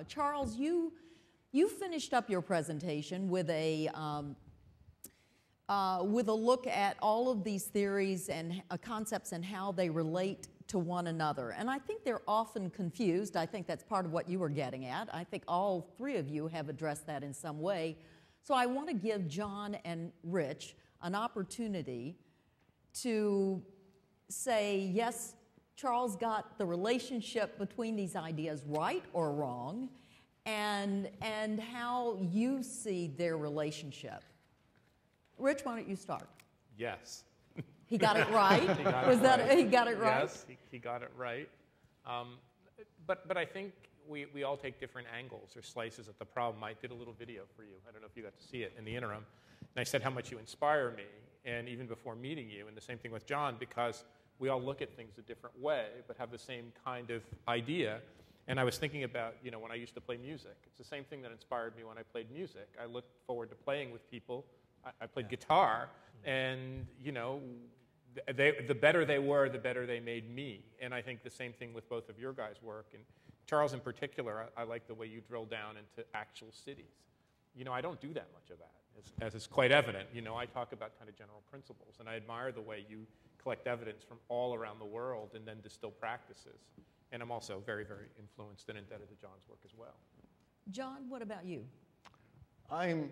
Charles, you finished up your presentation with a look at all of these theories and concepts and how they relate to one another. And I think they're often confused. I think that's part of what you were getting at. I think all three of you have addressed that in some way. So I want to give John and Rich an opportunity to say, yes, Charles got the relationship between these ideas right or wrong, and how you see their relationship. Rich, why don't you start? Yes. He got it right? He got it right? Yes, he got it right. But I think we all take different angles or slices at the problem. I did a little video for you. I don't know if you got to see it in the interim. And I said how much you inspire me, and even before meeting you, and the same thing with John, because we all look at things a different way, but have the same kind of idea. And I was thinking about, when I used to play music. It's the same thing that inspired me when I played music. I looked forward to playing with people. I played guitar, and, the better they were, the better they made me. And I think the same thing with both of your guys' work. And Charles, in particular, I like the way you drill down into actual cities. I don't do that much of that, as is quite evident. I talk about kind of general principles, and I admire the way you collect evidence from all around the world and then distill practices. And I'm also very, very influenced and indebted to John's work as well. John, what about you? I'm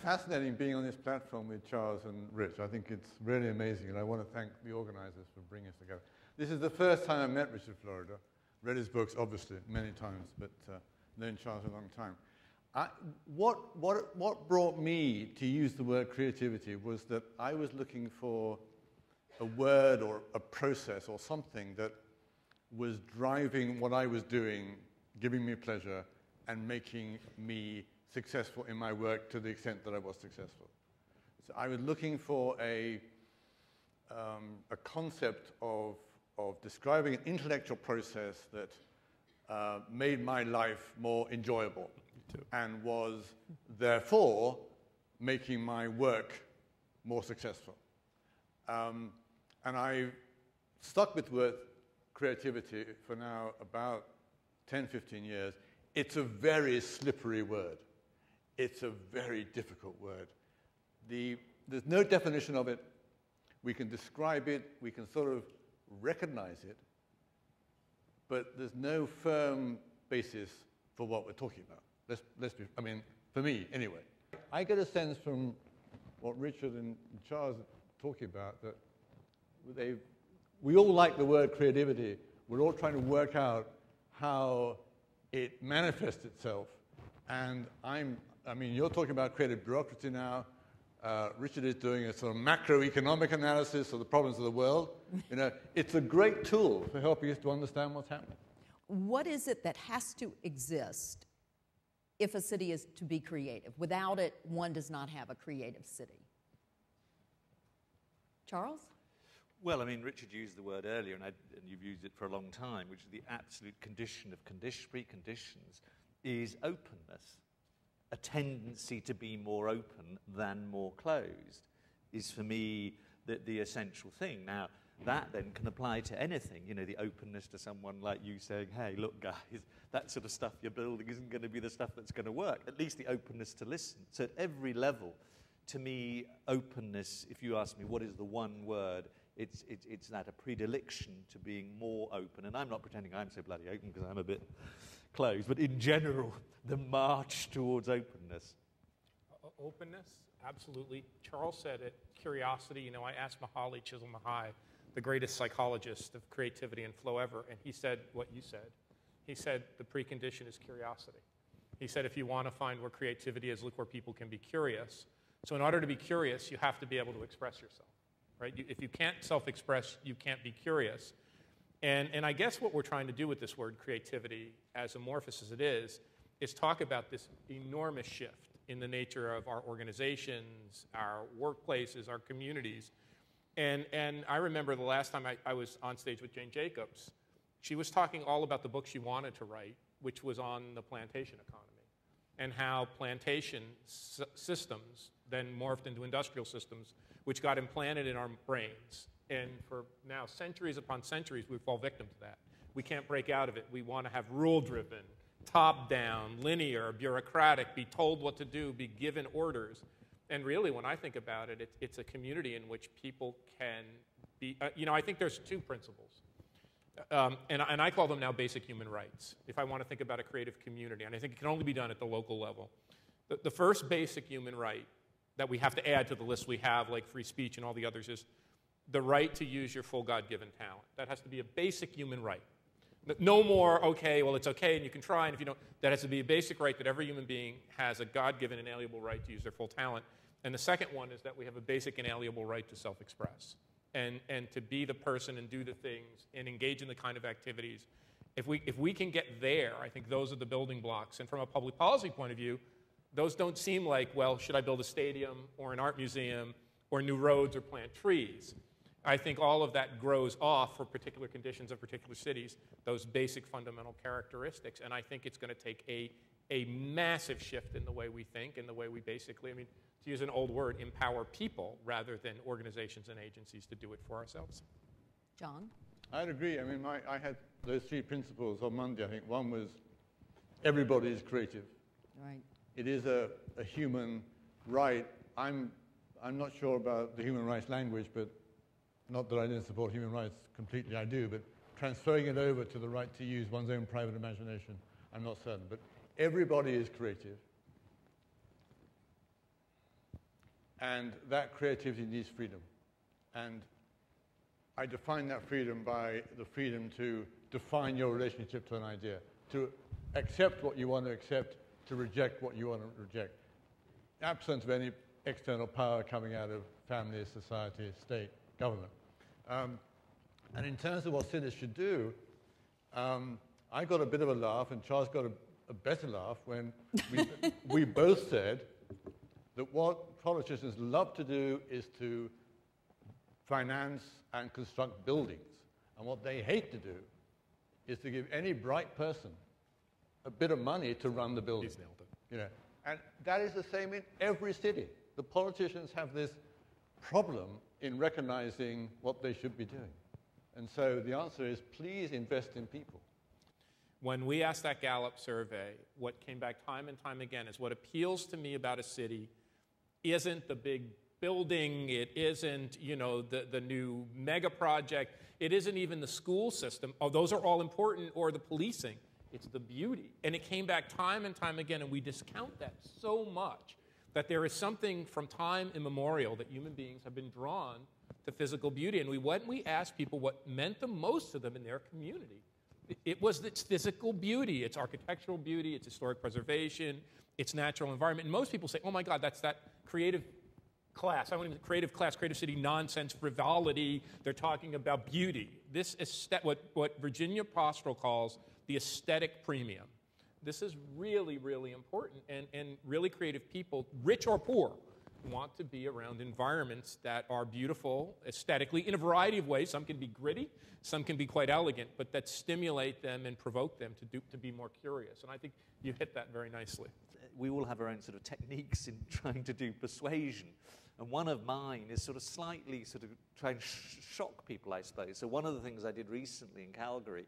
fascinated being on this platform with Charles and Rich. I think it's really amazing, and I want to thank the organizers for bringing us together. This is the first time I met Richard Florida. Read his books, obviously, many times, but known Charles a long time. What brought me to use the word creativity was that I was looking for a word or a process or something that was driving what I was doing, giving me pleasure, and making me successful in my work to the extent that I was successful. So I was looking for a concept of describing an intellectual process that made my life more enjoyable and was therefore making my work more successful. And I stuck with the word creativity for now about 10, 15 years. It's a very slippery word. It's a very difficult word. There's no definition of it. We can describe it. We can sort of recognize it. But there's no firm basis for what we're talking about. For me, anyway. I get a sense from what Richard and Charles are talking about that we all like the word creativity. We're all trying to work out how it manifests itself. And you're talking about creative bureaucracy now. Richard is doing a sort of macroeconomic analysis of the problems of the world. It's a great tool for helping us to understand what's happening. What is it that has to exist if a city is to be creative? Without it, one does not have a creative city. Charles? Well, Richard used the word earlier, and you've used it for a long time, which is the absolute condition of preconditions, is openness. A tendency to be more open than more closed is, for me, the essential thing. Now, that then can apply to anything. The openness to someone like you saying, hey, look, guys, that sort of stuff you're building isn't going to be the stuff that's going to work. At least the openness to listen. So at every level, to me, openness, if you ask me what is the one word, it's that, a predilection to being more open. And I'm not pretending I'm so bloody open because I'm a bit closed, but in general, the march towards openness. Openness, absolutely. Charles said it, curiosity. I asked Mihaly Csikszentmihalyi, the greatest psychologist of creativity and flow ever, and he said what you said. He said the precondition is curiosity. He said if you want to find where creativity is, look where people can be curious. So in order to be curious, you have to be able to express yourself. Right? If you can't self-express, you can't be curious. And I guess what we're trying to do with this word creativity, as amorphous as it is talk about this enormous shift in the nature of our organizations, our workplaces, our communities. And I remember the last time I was on stage with Jane Jacobs, she was talking all about the book she wanted to write, which was on the plantation economy, and how plantation systems then morphed into industrial systems, which got implanted in our brains. And for now centuries upon centuries, we fall victim to that. We can't break out of it. We want to have rule-driven, top-down, linear, bureaucratic, be told what to do, be given orders. And really, when I think about it, it's a community in which people can be, I think there's two principles. And I call them now basic human rights, if I want to think about a creative community. And I think it can only be done at the local level. The first basic human right that we have to add to the list we have, like free speech and all the others, is the right to use your full God-given talent. That has to be a basic human right. No more, okay, well, it's okay and you can try, and if you don't, that has to be a basic right that every human being has a God-given inalienable right to use their full talent. And the second one is that we have a basic inalienable right to self-express and to be the person and do the things and engage in the kind of activities. If we can get there, I think those are the building blocks. And from a public policy point of view, those don't seem like, well, should I build a stadium or an art museum or new roads or plant trees? I think all of that grows off for particular conditions of particular cities, those basic fundamental characteristics. And I think it's going to take a massive shift in the way we think and the way we basically, to use an old word, empower people rather than organizations and agencies to do it for ourselves. John? I'd agree. I had those three principles on Monday. I think one was everybody is creative. Right. It is a human right. I'm not sure about the human rights language, but not that I didn't support human rights completely, I do, but transferring it over to the right to use one's own private imagination, I'm not certain. But everybody is creative. And that creativity needs freedom. And I define that freedom by the freedom to define your relationship to an idea, to accept what you want to accept, to reject what you want to reject, absent of any external power coming out of family, society, state, government. And in terms of what cities should do, I got a bit of a laugh, and Charles got a better laugh when we both said that what politicians love to do is to finance and construct buildings. And what they hate to do is to give any bright person a bit of money to run the building. He's nailed it. And that is the same in every city. The politicians have this problem in recognizing what they should be doing. And so the answer is, please invest in people. When we asked that Gallup survey, what came back time and time again is what appeals to me about a city isn't the big building, it isn't, the new mega project, it isn't even the school system. Oh, those are all important, or the policing. It's the beauty. And it came back time and time again, and we discount that so much that there is something from time immemorial that human beings have been drawn to physical beauty. And when we asked people what meant the most to them in their community, it was its physical beauty, its architectural beauty, its historic preservation, its natural environment. And most people say, oh my God, that's that creative class. I want to creative class, creative city nonsense, frivolity. They're talking about beauty. This is what Virginia Pastoral calls the aesthetic premium. This is really, really important, and really creative people, rich or poor, want to be around environments that are beautiful aesthetically in a variety of ways. Some can be gritty, some can be quite elegant, but that stimulate them and provoke them to be more curious. And I think you hit that very nicely. We all have our own sort of techniques in trying to do persuasion. And one of mine is sort of slightly try and shock people, I suppose. So one of the things I did recently in Calgary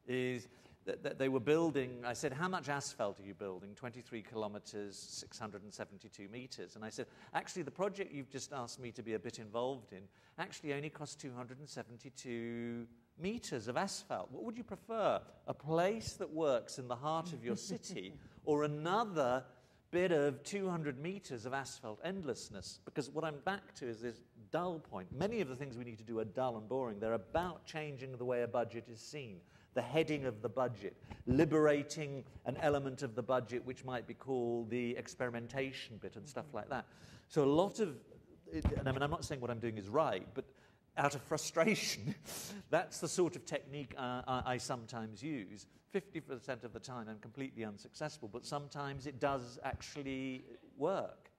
is that they were building, I said, how much asphalt are you building? 23 kilometers, 672 meters. And I said, actually, the project you've just asked me to be a bit involved in actually only cost 272 meters of asphalt. What would you prefer? A place that works in the heart of your city, or another bit of 200 meters of asphalt endlessness? Because what I'm back to is this dull point. Many of the things we need to do are dull and boring. They're about changing the way a budget is seen. The heading of the budget, liberating an element of the budget which might be called the experimentation bit and stuff like that. So a lot of, and I'm not saying what I'm doing is right, but out of frustration, that's the sort of technique I sometimes use. 50% of the time I'm completely unsuccessful, but sometimes it does actually work.